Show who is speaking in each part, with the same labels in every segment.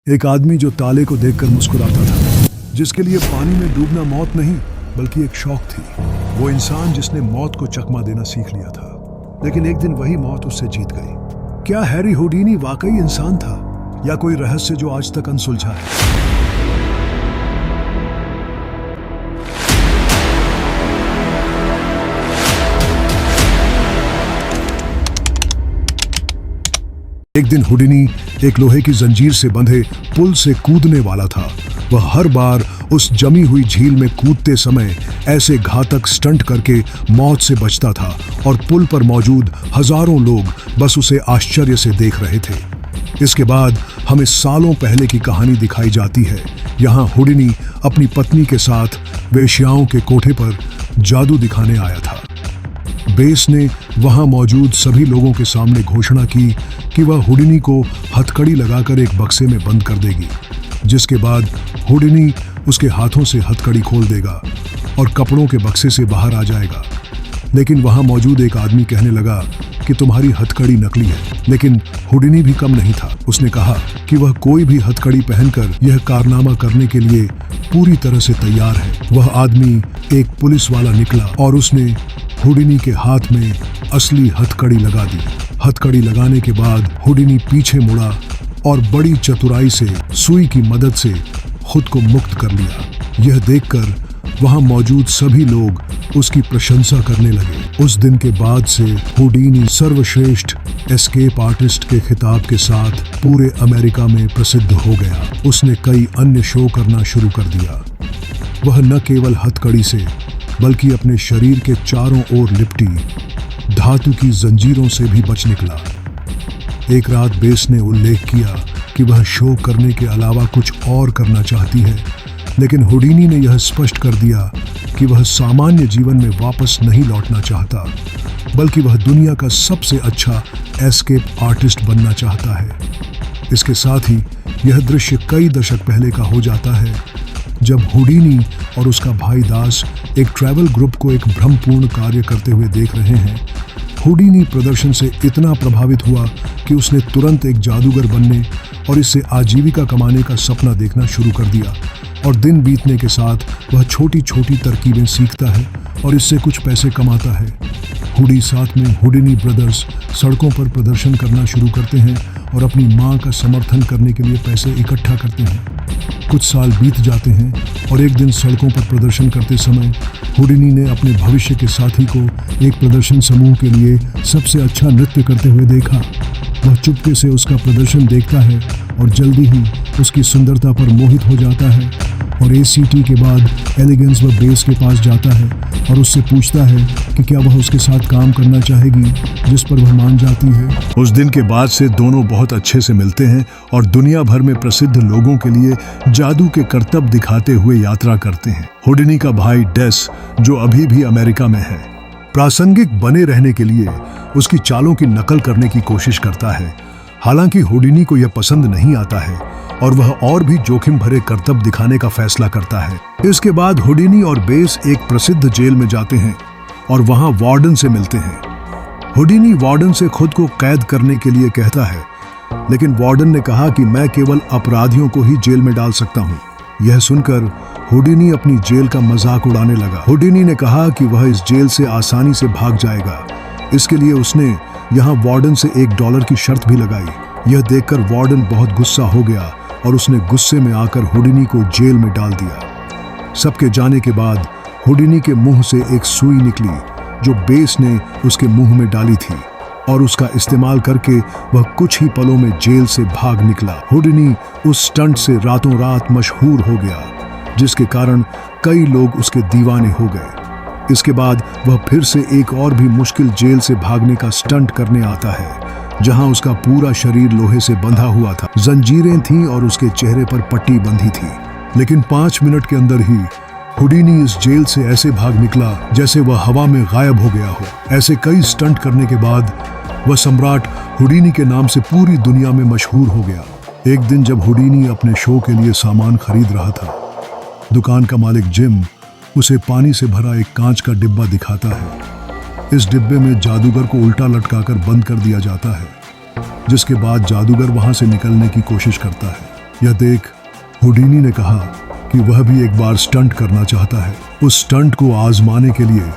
Speaker 1: एक आदमी जो ताले को देखकर मुस्कुराता था, जिसके लिए पानी में डूबना मौत नहीं बल्कि एक शौक थी। वो इंसान जिसने मौत को चकमा देना सीख लिया था, लेकिन एक दिन वही मौत उससे जीत गई। क्या हैरी हुडीनी वाकई इंसान था या कोई रहस्य जो आज तक अनसुलझा है? एक दिन हुडीनी एक लोहे की जंजीर से बंधे पुल से कूदने वाला था। वह हर बार उस जमी हुई झील में कूदते समय ऐसे घातक स्टंट करके मौत से बचता था और पुल पर मौजूद हजारों लोग बस उसे आश्चर्य से देख रहे थे। इसके बाद हमें सालों पहले की कहानी दिखाई जाती है। यहाँ हुडीनी अपनी पत्नी के साथ वेश्याओं के कोठे पर जादू दिखाने आया था। बेस ने वहां मौजूद सभी लोगों के सामने घोषणा की कि वह हुडीनी को हथकड़ी लगाकर एक बक्से में बंद कर देगी, जिसके बाद हुडीनी उसके हाथों से हथकड़ी खोल देगा और कपड़ों के बक्से से बाहर आ जाएगा। लेकिन वहां मौजूद एक आदमी कहने लगा कि तुम्हारी हथकड़ी नकली है। लेकिन हुडीनी भी कम नहीं था। उसने कहा कि वह कोई भी हथकड़ी पहनकर यह कारनामा करने के लिए पूरी तरह से तैयार है। वह आदमी एक पुलिस वाला निकला और उसने हुडीनी के हाथ में असली हथकड़ी लगा दी। हथकड़ी लगाने के बाद हुडीनी पीछे मुड़ा और बड़ी चतुराई से सुई की मदद से खुद को मुक्त कर लिया। यह देखकर वहां मौजूद सभी लोग उसकी प्रशंसा करने लगे। उस दिन के बाद से हुडीनी सर्वश्रेष्ठ एस्केप आर्टिस्ट के खिताब के साथ पूरे अमेरिका में प्रसिद्ध हो गया। उसने कई अन्य शो करना शुरू कर दिया। वह न केवल हथकड़ी से बल्कि अपने शरीर के चारों ओर लिपटी धातु की जंजीरों से भी बच निकला। एक रात बेस ने उल्लेख किया कि वह शो करने के अलावा कुछ और करना चाहती है, लेकिन हुडीनी ने यह स्पष्ट कर दिया कि वह सामान्य जीवन में वापस नहीं लौटना चाहता, बल्कि वह दुनिया का सबसे अच्छा एस्केप आर्टिस्ट बनना चाहता है। इसके साथ ही यह दृश्य कई दशक पहले का हो जाता है, जब हुडीनी और उसका भाई दास एक ट्रैवल ग्रुप को एक भ्रमपूर्ण कार्य करते हुए देख रहे हैं। हुडीनी प्रदर्शन से इतना प्रभावित हुआ कि उसने तुरंत एक जादूगर बनने और इससे आजीविका कमाने का सपना देखना शुरू कर दिया। और दिन बीतने के साथ वह छोटी छोटी तरकीबें सीखता है और इससे कुछ पैसे कमाता है। हुडी साथ में हुडीनी ब्रदर्स सड़कों पर प्रदर्शन करना शुरू करते हैं और अपनी मां का समर्थन करने के लिए पैसे इकट्ठा करते हैं। कुछ साल बीत जाते हैं और एक दिन सड़कों पर प्रदर्शन करते समय हुडीनी ने अपने भविष्य के साथी को एक प्रदर्शन समूह के लिए सबसे अच्छा नृत्य करते हुए देखा। वह चुपके से उसका प्रदर्शन देखता है और जल्दी ही उसकी सुंदरता पर मोहित हो जाता है और एसीटी के बाद एलिगेंस व बेस के पास जाता है और उससे पूछता है कि क्या वह उसके साथ काम करना चाहेगी, जिस पर वह मान जाती है। उस दिन के बाद से दोनों बहुत अच्छे से मिलते हैं और दुनिया भर में प्रसिद्ध लोगों के लिए जादू के करतब दिखाते हुए यात्रा करते हैं। हुडीनी का भाई डेस, जो अभी भी अमेरिका में है, प्रासंगिक बने रहने के लिए उसकी चालों की नकल करने की कोशिश करता है। हालांकि हुडीनी को यह पसंद नहीं आता है और वह और भी जोखिम भरे करतब दिखाने का फैसला करता है। इसके बाद हुडीनी और बेस एक प्रसिद्ध जेल में जाते हैं और वहां वार्डन से मिलते हैं। हुडीनी वार्डन से खुद को कैद करने के लिए कहता है, लेकिन वार्डन ने कहा कि मैं केवल अपराधियों को ही जेल में डाल सकता हूँ। यह सुनकर हुडीनी अपनी जेल का मजाक उड़ाने लगा। हुडीनी ने कहा कि वह इस जेल से आसानी से भाग जाएगा। इसके लिए उसने यहाँ वार्डन से $1 की शर्त भी लगाई। यह देखकर वार्डन बहुत गुस्सा हो गया और उसने गुस्से में आकर हुडीनी को जेल में डाल दिया। सबके जाने के बाद हुडीनी के मुंह से एक सुई निकली जो बेस ने उसके मुंह में डाली थी और उसका इस्तेमाल करके वह कुछ ही पलों में जेल से भाग निकला। हुडीनी उस स्टंट से रातों रात मशहूर हो गया, जिसके कारण कई लोग उसके दीवाने हो गए। इसके बाद वह फिर से एक और भी मुश्किल जेल से भागने का स्टंट करने आता है, जहां उसका पूरा शरीर लोहे से बंधा हुआ था। जंजीरें थीं और उसके चेहरे पर पट्टी बंधी थी। लेकिन 5 मिनट के अंदर ही हुडीनी इस जेल से ऐसे भाग निकला जैसे वह हवा में गायब हो गया हो। ऐसे कई स्टंट करने के बाद वह सम्राट हुडीनी के नाम से पूरी दुनिया में मशहूर हो गया। एक दिन जब हुडीनी अपने शो के लिए सामान खरीद रहा था, दुकान का मालिक जिम उसे पानी से भरा एक कांच का डिब्बा दिखाता है। इस डिब्बे में जादूगर को उल्टा लटकाकर बंद कर दिया जाता है, जिसके बाद जादूगर वहां से निकलने की कोशिश करता है। यह देख हुडिनी ने कहा कि वह भी एक बार स्टंट करना चाहता है। उस स्टंट को आजमाने के लिए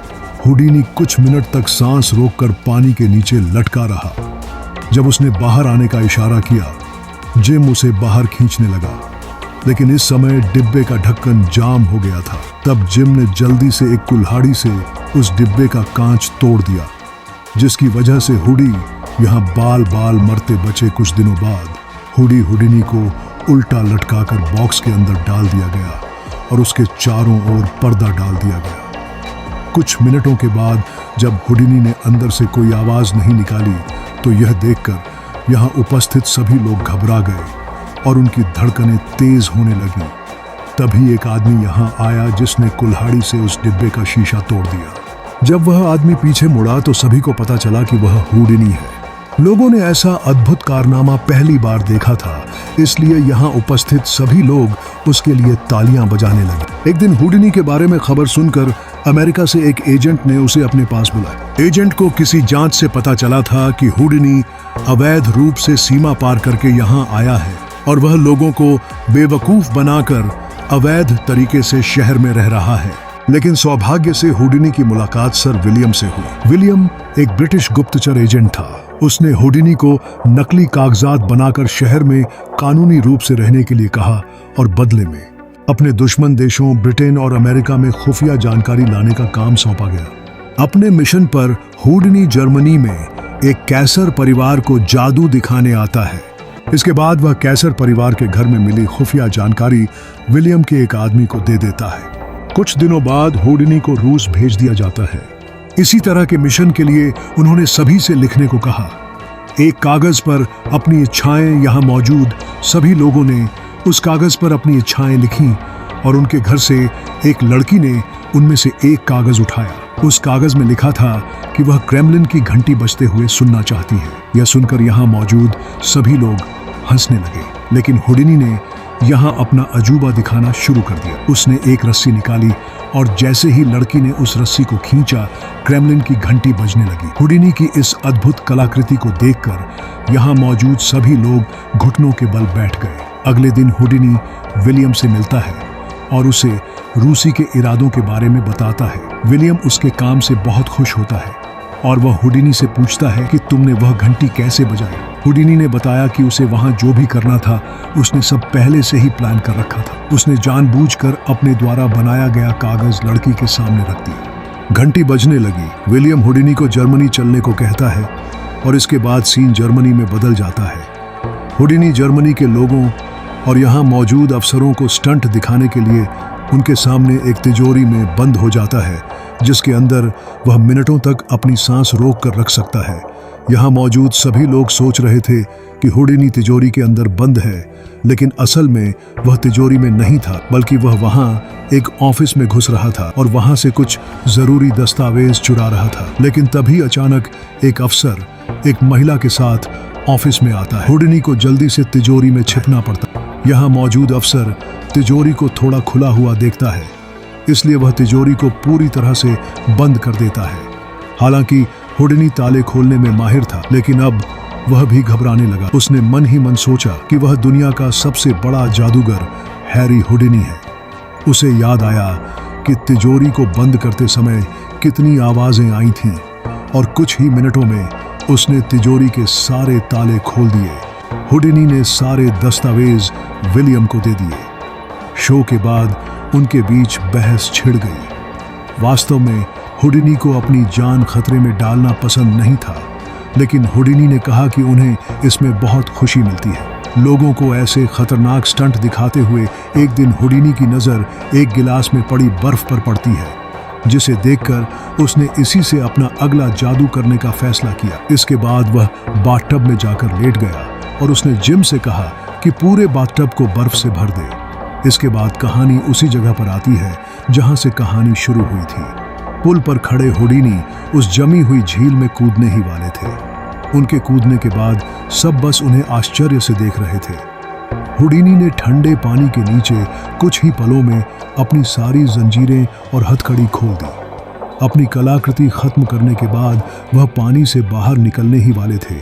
Speaker 1: हुडिनी कुछ मिनट तक सांस रोककर पानी के नीचे लटका रहा। जब उसने बाहर आने का इशारा किया, जिम उसे बाहर खींचने लगा, लेकिन इस समय डिब्बे का ढक्कन जाम हो गया था। तब जिम ने जल्दी से एक कुल्हाड़ी से उस डिब्बे का कांच तोड़ दिया, जिसकी वजह से हुडी यहाँ बाल बाल मरते बचे। कुछ दिनों बाद हुडिनी को उल्टा लटकाकर बॉक्स के अंदर डाल दिया गया और उसके चारों ओर पर्दा डाल दिया गया। कुछ मिनटों के बाद जब हुडिनी ने अंदर से कोई आवाज नहीं निकाली, तो यह देखकर यहाँ उपस्थित सभी लोग घबरा गए और उनकी धड़कनें तेज होने लगी। तभी एक आदमी यहाँ आया जिसने कुल्हाड़ी से उस डिब्बे का शीशा तोड़ दिया। जब वह आदमी पीछे मुड़ा तो सभी को पता चला कि वह हुडिनी है। लोगों ने ऐसा अद्भुत कारनामा पहली बार देखा था, इसलिए यहाँ उपस्थित सभी लोग उसके लिए तालियां बजाने लगे। एक दिन हुडिनी के बारे में खबर सुनकर अमेरिका से एक एजेंट ने उसे अपने पास बुलाया। एजेंट को किसी जांच से पता चला था कि हुडिनी अवैध रूप से सीमा पार करके यहाँ आया है और वह लोगों को बेवकूफ बनाकर अवैध तरीके से शहर में रह रहा है। लेकिन सौभाग्य से हुडिनी की मुलाकात सर विलियम से हुई। विलियम एक ब्रिटिश गुप्तचर एजेंट था। उसने हुडिनी को नकली कागजात बनाकर शहर में कानूनी रूप से रहने के लिए कहा और बदले में अपने दुश्मन देशों ब्रिटेन और अमेरिका में खुफिया जानकारी लाने का काम सौंपा गया। अपने मिशन पर हुडिनी जर्मनी में एक कैसर परिवार को जादू दिखाने आता है। इसके बाद वह कैसर परिवार के घर में मिली खुफिया जानकारी विलियम के एक आदमी को दे देता है। कुछ दिनों बाद हुडिनी को रूस भेज दिया जाता है। इसी तरह के मिशन के लिए उन्होंने सभी से लिखने को कहा। एक कागज पर अपनी इच्छाएं यहाँ मौजूद सभी लोगों ने उस कागज पर अपनी इच्छाएं लिखी और उनके घर से एक लड़की ने उनमें से एक कागज उठाया। उस कागज में लिखा था कि वह क्रेमलिन की घंटी बजते हुए सुनना चाहती है। यह सुनकर यहाँ मौजूद सभी लोग हंसने लगे, लेकिन हुडिनी ने यहाँ अपना अजूबा दिखाना शुरू कर दिया। उसने एक रस्सी निकाली और जैसे ही लड़की ने उस रस्सी को खींचा, क्रेमलिन की घंटी बजने लगी। हुडिनी की इस अद्भुत कलाकृति को देखकर यहाँ मौजूद सभी लोग घुटनों के बल बैठ गए। अगले दिन हुडिनी विलियम से मिलता है और उसे रूसी के इरादों के बारे में बताता है। विलियम उसके काम से बहुत खुश होता है और वह हुडिनी से पूछता है कि तुमने वह घंटी कैसे बजाई। हुडिनी ने बताया कि उसे वहां जो भी करना था उसने सब पहले से ही प्लान कर रखा था। उसने जानबूझकर अपने द्वारा बनाया गया कागज लड़की के सामने रख दिया। घंटी बजने लगी। विलियम हुडिनी को जर्मनी चलने को कहता है और इसके बाद सीन जर्मनी में बदल जाता है। हुडिनी जर्मनी के लोगों और यहाँ मौजूद अफसरों को स्टंट दिखाने के लिए उनके सामने एक तिजोरी में बंद हो जाता है, जिसके अंदर वह मिनटों तक अपनी सांस रोक कर रख सकता है। यहाँ मौजूद सभी लोग सोच रहे थे कि हुडिनी तिजोरी के अंदर बंद है, लेकिन असल में वह तिजोरी में नहीं था, बल्कि वह वहाँ एक ऑफिस में घुस रहा था और वहाँ से कुछ जरूरी दस्तावेज चुरा रहा था। लेकिन तभी अचानक एक अफसर एक महिला के साथ ऑफिस में आता है। हुडिनी को जल्दी से तिजोरी में छिपना पड़ता। यहाँ मौजूद अफसर तिजोरी को थोड़ा खुला हुआ देखता है, इसलिए वह तिजोरी को पूरी तरह से बंद कर देता है। हालांकि हुडिनी ताले खोलने में माहिर था, लेकिन अब वह भी घबराने लगा। उसने मन ही मन सोचा कि वह दुनिया का सबसे बड़ा जादूगर हैरी हुडिनी है। उसे याद आया कि तिजोरी को बंद करते समय कितनी आवाजें आई थीं और कुछ ही मिनटों में उसने तिजोरी के सारे ताले खोल दिए। हुडिनी ने सारे दस्तावेज विलियम को दे दिए। शो के बाद उनके बीच बहस छिड़ गई। वास्तव में हुडिनी को अपनी जान खतरे में डालना पसंद नहीं था, लेकिन हुडिनी ने कहा कि उन्हें इसमें बहुत खुशी मिलती है। लोगों को ऐसे खतरनाक स्टंट दिखाते हुए एक दिन हुडिनी की नज़र एक गिलास में पड़ी बर्फ पर पड़ती है, जिसे देखकर उसने इसी से अपना अगला जादू करने का फैसला किया। इसके बाद वह बाथटब में जाकर लेट गया और उसने जिम से कहा कि पूरे बाथटब को बर्फ से भर दे। इसके बाद कहानी उसी जगह पर आती है जहां से कहानी शुरू हुई थी। पुल पर खड़े हुडिनी उस जमी हुई झील में कूदने ही वाले थे। उनके कूदने के बाद सब बस उन्हें आश्चर्य से देख रहे थे। हुडिनी ने ठंडे पानी के नीचे कुछ ही पलों में अपनी सारी जंजीरें और हथकड़ी खोल दी। अपनी कलाकृति खत्म करने के बाद वह पानी से बाहर निकलने ही वाले थे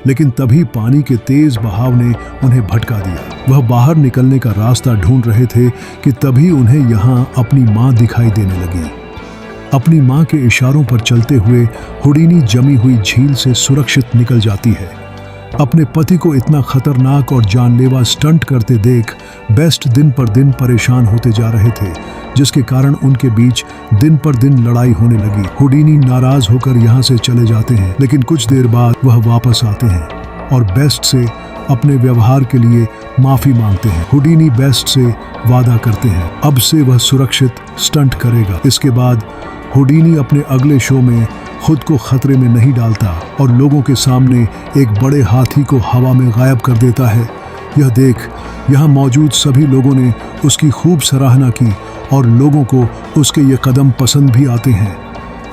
Speaker 1: लेकिन तभी पानी के तेज बहाव ने उन्हें भटका दिया। वह बाहर निकलने का रास्ता ढूंढ रहे थे कि तभी उन्हें यहाँ अपनी माँ दिखाई देने लगी। अपनी माँ के इशारों पर चलते हुए हुडीनी जमी हुई झील से सुरक्षित निकल जाती है। अपने पति को इतना खतरनाक और जानलेवा स्टंट करते देख बेस्ट दिन पर दिन परेशान होते जा रहे थे, जिसके कारण उनके बीच दिन पर दिन लड़ाई होने लगी। हुडीनी नाराज होकर यहाँ से चले जाते हैं, लेकिन कुछ देर बाद वह वापस आते हैं और बेस्ट से अपने व्यवहार के लिए माफी मांगते हैं। हुडीनी बेस्ट से वादा करते हैं अब से वह सुरक्षित स्टंट करेगा। इसके बाद हुडीनी अपने अगले शो में खुद को खतरे में नहीं डालता और लोगों के सामने एक बड़े हाथी को हवा में गायब कर देता है। यह देख यहाँ मौजूद सभी लोगों ने उसकी खूब सराहना की और लोगों को उसके ये कदम पसंद भी आते हैं।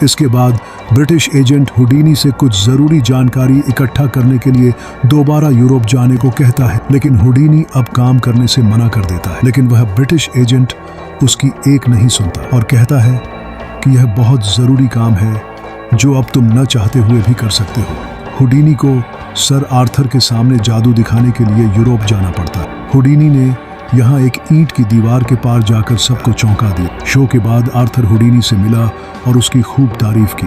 Speaker 1: इसके बाद ब्रिटिश एजेंट हुडीनी से कुछ ज़रूरी जानकारी इकट्ठा करने के लिए दोबारा यूरोप जाने को कहता है, लेकिन हुडीनी अब काम करने से मना कर देता है। लेकिन वह ब्रिटिश एजेंट उसकी एक नहीं सुनता और कहता है कि यह बहुत ज़रूरी काम है जो अब तुम न चाहते हुए भी कर सकते हो। हुडीनी को सर आर्थर के सामने जादू दिखाने के लिए यूरोप जाना पड़ता है। हुडीनी ने यहाँ एक ईंट की दीवार के पार जाकर सबको चौंका दिया। शो के बाद आर्थर हुडीनी से मिला और उसकी खूब तारीफ की,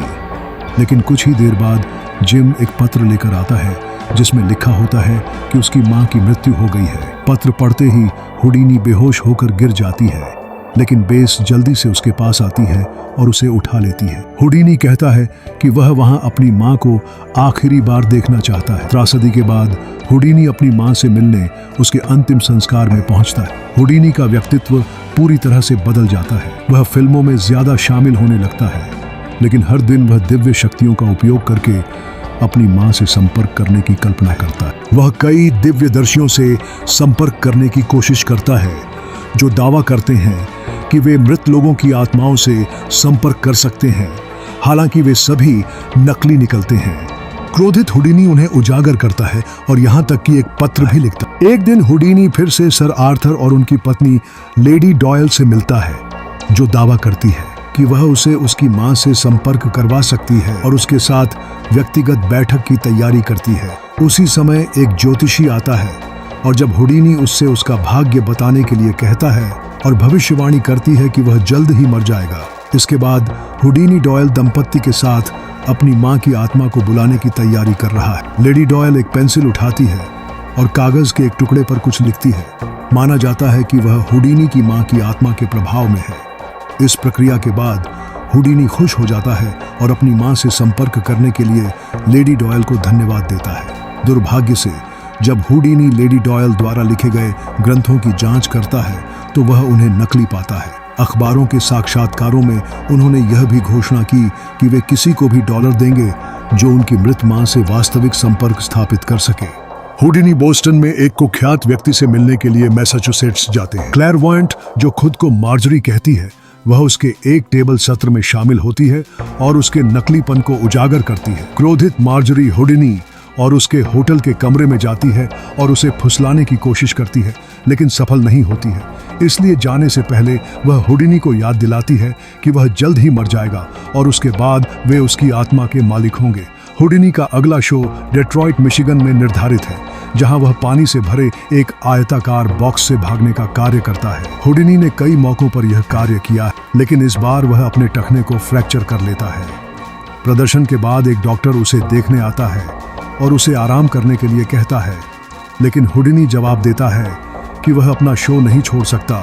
Speaker 1: लेकिन कुछ ही देर बाद जिम एक पत्र लेकर आता है जिसमें लिखा होता है कि उसकी माँ की मृत्यु हो गई है। पत्र पढ़ते ही हुडीनी बेहोश होकर गिर जाती है, लेकिन बेस जल्दी से उसके पास आती है और उसे उठा लेती है। हुडीनी कहता है कि वह वहां अपनी मां को आखिरी बार देखना चाहता है। त्रासदी के बाद हुडीनी अपनी मां से मिलने उसके अंतिम संस्कार में पहुंचता है। हुडीनी का व्यक्तित्व पूरी तरह से बदल जाता है। वह फिल्मों में ज्यादा शामिल होने लगता है, लेकिन हर दिन वह दिव्य शक्तियों का उपयोग करके अपनी मां से संपर्क करने की कल्पना करता है। वह कई दिव्यदर्शियों से संपर्क करने की कोशिश करता है जो दावा करते हैं कि वे मृत लोगों की आत्माओं से संपर्क कर सकते हैं, हालांकि वे सभी नकली निकलते हैं। क्रोधित हुडीनी उन्हें उजागर करता है और यहाँ तक कि एक पत्र भी लिखता है। एक दिन हुडीनी फिर से सर आर्थर और उनकी पत्नी लेडी डॉयल से मिलता है, जो दावा करती है कि वह उसे उसकी मां से संपर्क करवा सकती है और उसके साथ व्यक्तिगत बैठक की तैयारी करती है। उसी समय एक ज्योतिषी आता है और जब हुडीनी उससे उसका भाग्य बताने के लिए कहता है और भविष्यवाणी करती है कि वह जल्द ही मर जाएगा। इसके बाद हुडीनी डॉयल दंपत्ति के साथ अपनी मां की आत्मा को बुलाने की तैयारी कर रहा है। लेडी डॉयल एक पेंसिल उठाती है और कागज के एक टुकड़े पर कुछ लिखती है। माना जाता है कि वह हुडीनी की मां की आत्मा के प्रभाव में है। इस प्रक्रिया के बाद हुडीनी खुश हो जाता है और अपनी मां से संपर्क करने के लिए लेडी डॉयल को धन्यवाद देता है। दुर्भाग्य से जब हुडीनी लेडी डॉयल द्वारा लिखे गए ग्रंथों की जांच करता है तो वह उन्हें नकली पाता है। अखबारों के साक्षात्कारों में उन्होंने यह भी घोषणा की कि वे किसी को भी डॉलर देंगे जो उनकी मृत मां से वास्तविक संपर्क स्थापित कर सके। हुडीनी बोस्टन में एक कुख्यात व्यक्ति से मिलने के लिए मैसाचुसेट्स जाते हैं। क्लैरवॉयंट, जो खुद को मार्जरी कहती है, वह उसके एक टेबल सत्र में शामिल होती है और उसके नकलीपन को उजागर करती है। क्रोधित मार्जरी हुडीनी और उसके होटल के कमरे में जाती है और उसे फुसलाने की कोशिश करती है, लेकिन सफल नहीं होती है। इसलिए जाने से पहले वह हुडीनी को याद दिलाती है कि वह जल्द ही मर जाएगा और उसके बाद वे उसकी आत्मा के मालिक होंगे। हुडीनी का अगला शो डेट्रॉइट मिशिगन में निर्धारित है, जहां वह पानी से भरे एक आयताकार बॉक्स से भागने का कार्य करता है। हुडीनी ने कई मौकों पर यह कार्य किया है, लेकिन इस बार वह अपने टखने को फ्रैक्चर कर लेता है। प्रदर्शन के बाद एक डॉक्टर उसे देखने आता है और उसे आराम करने के लिए कहता है, लेकिन हुडीनी जवाब देता है कि वह अपना शो नहीं छोड़ सकता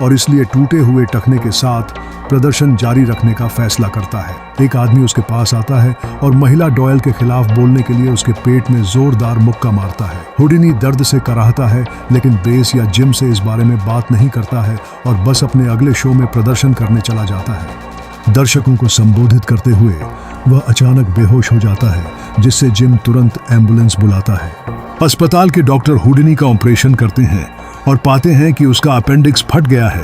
Speaker 1: और इसलिए टूटे हुए टखने के साथ प्रदर्शन जारी रखने का फैसला करता है। एक आदमी उसके पास आता है और महिला डॉयल के खिलाफ बोलने के लिए उसके पेट में जोरदार मुक्का मारता है। हुडीनी दर्द से कराहता है, लेकिन बेस या जिम से इस बारे में बात नहीं करता है और बस अपने अगले शो में प्रदर्शन करने चला जाता है। दर्शकों को संबोधित करते हुए वह अचानक बेहोश हो जाता है, जिससे जिम तुरंत एम्बुलेंस बुलाता है। अस्पताल के डॉक्टर हुडीनी का ऑपरेशन करते हैं और पाते हैं कि उसका अपेंडिक्स फट गया है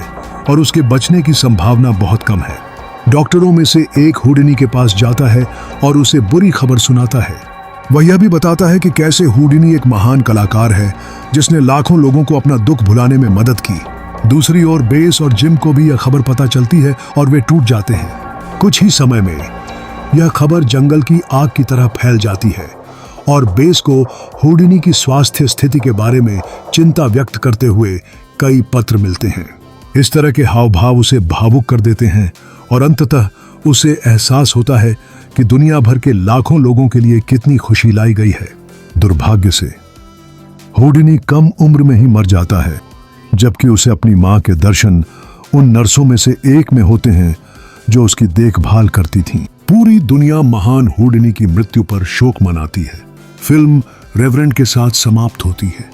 Speaker 1: और उसके बचने की संभावना बहुत कम है। डॉक्टरों में से एक हुडीनी के पास जाता है और उसे बुरी खबर सुनाता है। वह यह भी बताता है कि कैसे हुडीनी एक महान कलाकार है जिसने लाखों लोगों को अपना दुख भुलाने में मदद की। दूसरी ओर बेस और जिम को भी यह खबर पता चलती है और वे टूट जाते हैं। कुछ ही समय में यह खबर जंगल की आग की तरह फैल जाती है और बेस को हुडिनी की स्वास्थ्य स्थिति के बारे में चिंता व्यक्त करते हुए कई पत्र मिलते हैं। इस तरह के हाव भाव उसे भावुक कर देते हैं और अंततः उसे एहसास होता है कि दुनिया भर के लाखों लोगों के लिए कितनी खुशी लाई गई है। दुर्भाग्य से हुडिनी कम उम्र में ही मर जाता है, जबकि उसे अपनी मां के दर्शन उन नर्सों में से एक में होते हैं जो उसकी देखभाल करती थीं। पूरी दुनिया महान हुडिनी की मृत्यु पर शोक मनाती है। फिल्म रेवरेंड के साथ समाप्त होती है।